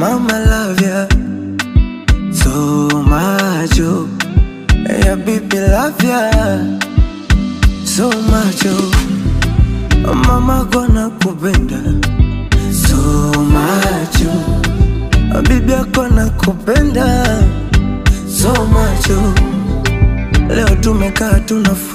mama love ya so much, oh. Yeah, baby love ya so much, oh. Mama gonna kupenda so much, oh. Bibi gonna kupenda so much, oh. Leo tumekaa tunafurahi